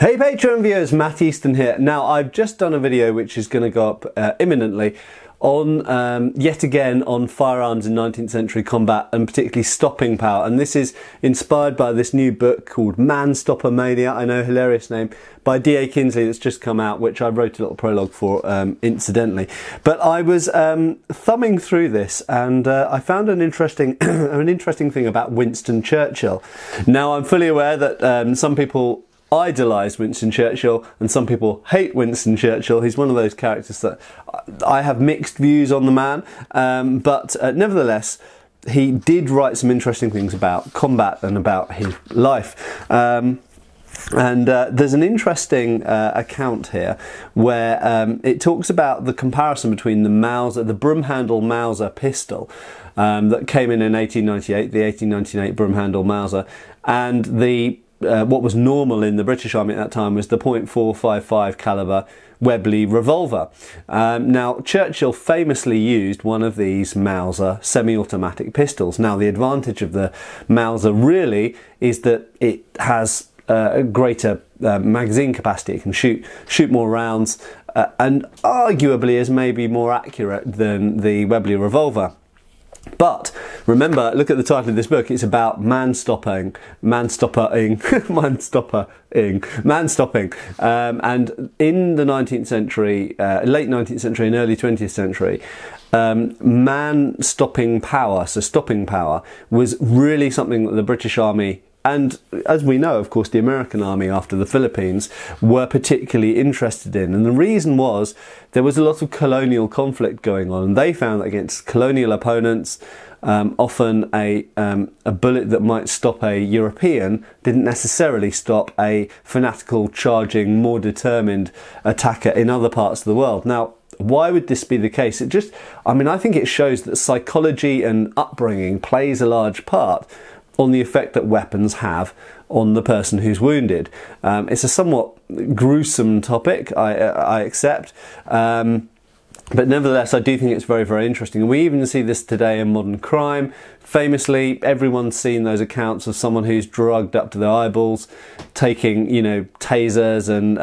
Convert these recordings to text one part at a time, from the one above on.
Hey Patreon viewers, Matt Easton here. Now I've just done a video which is going to go up imminently on yet again on firearms in 19th century combat and particularly stopping power, and this is inspired by this new book called Man Stopper Mania. I know, hilarious name, by D.A. Kinsley, that's just come out, which I wrote a little prologue for incidentally. But I was thumbing through this and I found an interesting thing about Winston Churchill. Now I'm fully aware that some people idolise Winston Churchill and some people hate Winston Churchill. He's one of those characters that I have mixed views on the man, but nevertheless he did write some interesting things about combat and about his life. There's an interesting account here where it talks about the comparison between the Mauser, the broom-handle Mauser pistol that came in 1898, the 1898 broom-handle Mauser, and the what was normal in the British Army at that time was the .455 caliber Webley revolver. Now Churchill famously used one of these Mauser semi-automatic pistols. Now the advantage of the Mauser really is that it has a greater magazine capacity. It can shoot more rounds and arguably is maybe more accurate than the Webley revolver. But remember, look at the title of this book. It's about man-stopping. And in the 19th century, late 19th century and early 20th century, man-stopping power, so stopping power, was really something that the British Army, and as we know, of course, the American Army after the Philippines, were particularly interested in. And the reason was there was a lot of colonial conflict going on, and they found that against colonial opponents, often a bullet that might stop a European didn't necessarily stop a fanatical, charging, more determined attacker in other parts of the world. Now, why would this be the case? I think it shows that psychology and upbringing plays a large part on the effect that weapons have on the person who's wounded. It's a somewhat gruesome topic, I accept, but nevertheless I do think it's very, very interesting. And we even see this today in modern crime. Famously, everyone's seen those accounts of someone who's drugged up to their eyeballs, taking, tasers and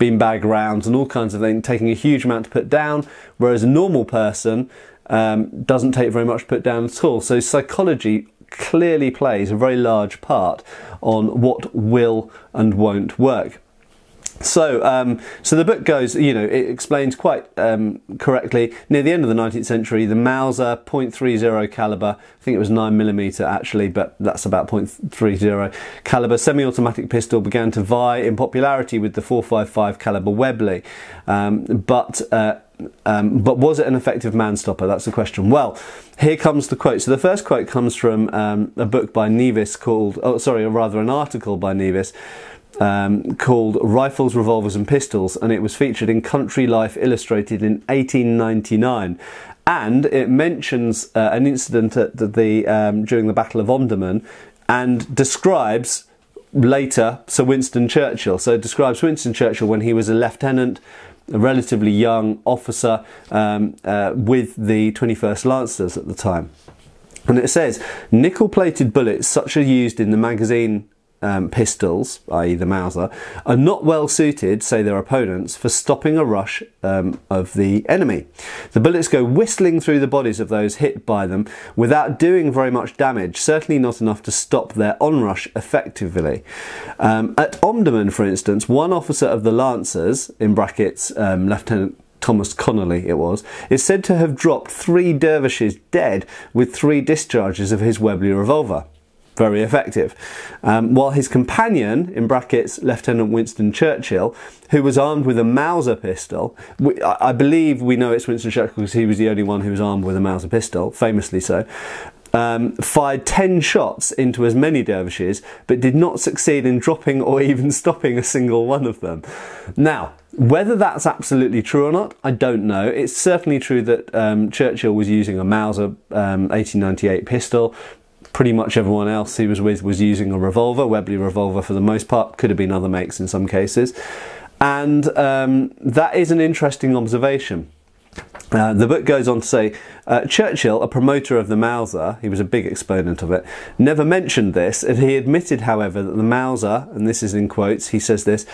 beanbag rounds and all kinds of things, taking a huge amount to put down, whereas a normal person doesn't take very much to put down at all. So psychology clearly plays a very large part on what will and won't work. So, so the book goes, it explains quite correctly, near the end of the 19th century, the Mauser .30 caliber, I think it was 9mm actually, but that's about .30 caliber semi-automatic pistol began to vie in popularity with the .455 caliber Webley. But was it an effective man-stopper? That's the question. Well, here comes the quote. So the first quote comes from a book by Nevis called, an article by Nevis called Rifles, Revolvers and Pistols, and it was featured in Country Life Illustrated in 1899. And it mentions an incident at during the Battle of Omdurman, and describes later Sir Winston Churchill. So it describes Winston Churchill when he was a lieutenant, a relatively young officer with the 21st Lancers at the time. And it says, nickel-plated bullets such as used in the magazine pistols, i.e. the Mauser, are not well suited, say their opponents, for stopping a rush of the enemy. The bullets go whistling through the bodies of those hit by them without doing very much damage, certainly not enough to stop their onrush effectively. At Omdurman, for instance, one officer of the Lancers, in brackets Lieutenant Thomas Connolly is said to have dropped 3 dervishes dead with 3 discharges of his Webley revolver. Very effective. While his companion, in brackets Lieutenant Winston Churchill, who was armed with a Mauser pistol, I believe we know it's Winston Churchill because he was the only one who was armed with a Mauser pistol, famously so, fired 10 shots into as many dervishes, but did not succeed in dropping or even stopping a single one of them. Now, whether that's absolutely true or not, I don't know. It's certainly true that Churchill was using a Mauser 1898 pistol. Pretty much everyone else he was with was using a revolver, Webley revolver for the most part, could have been other makes in some cases. And that is an interesting observation. The book goes on to say, Churchill, a promoter of the Mauser, he was a big exponent of it, never mentioned this, and he admitted, however, that the Mauser, and this is in quotes, he says this,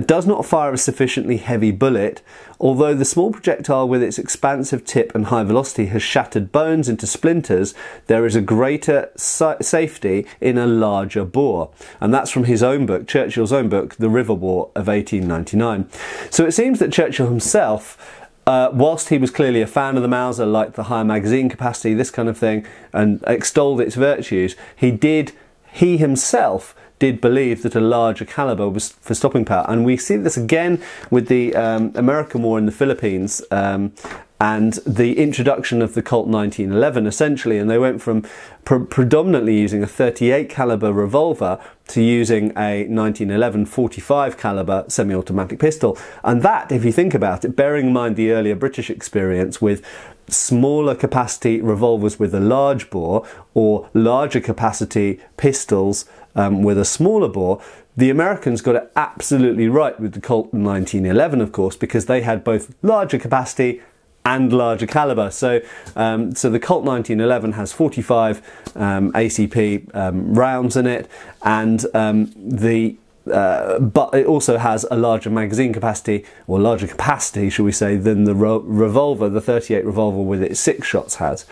does not fire a sufficiently heavy bullet, although the small projectile with its expansive tip and high velocity has shattered bones into splinters, there is a greater safety in a larger bore. And that's from his own book, Churchill's own book, The River War of 1899. So it seems that Churchill himself, whilst he was clearly a fan of the Mauser, liked the higher magazine capacity, this kind of thing, and extolled its virtues, he himself did believe that a larger caliber was for stopping power. And we see this again with the American War in the Philippines, and the introduction of the Colt 1911 essentially, and they went from predominantly using a 38 caliber revolver to using a 1911 45 caliber semi-automatic pistol. And that, if you think about it, bearing in mind the earlier British experience with smaller capacity revolvers with a large bore or larger capacity pistols with a smaller bore, the Americans got it absolutely right with the Colt 1911, of course, because they had both larger capacity and larger caliber. So the Colt 1911 has 45 ACP rounds in it, and but it also has a larger magazine capacity, or larger capacity, shall we say, than the revolver, the 38 revolver with its 6 shots has.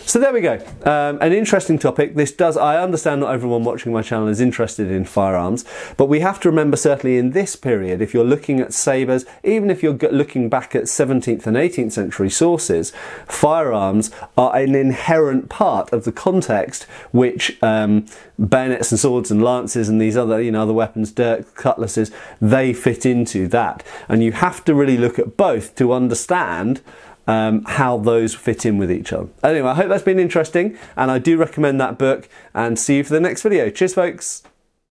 So there we go. An interesting topic. I understand not everyone watching my channel is interested in firearms, but we have to remember, certainly in this period, if you're looking at sabres, even if you're looking back at 17th and 18th century sources, firearms are an inherent part of the context which bayonets and swords and lances and these other, other weapons, dirks, cutlasses, they fit into that. And you have to really look at both to understand how those fit in with each other. Anyway, I hope that's been interesting, and I do recommend that book, and see you for the next video. Cheers, folks.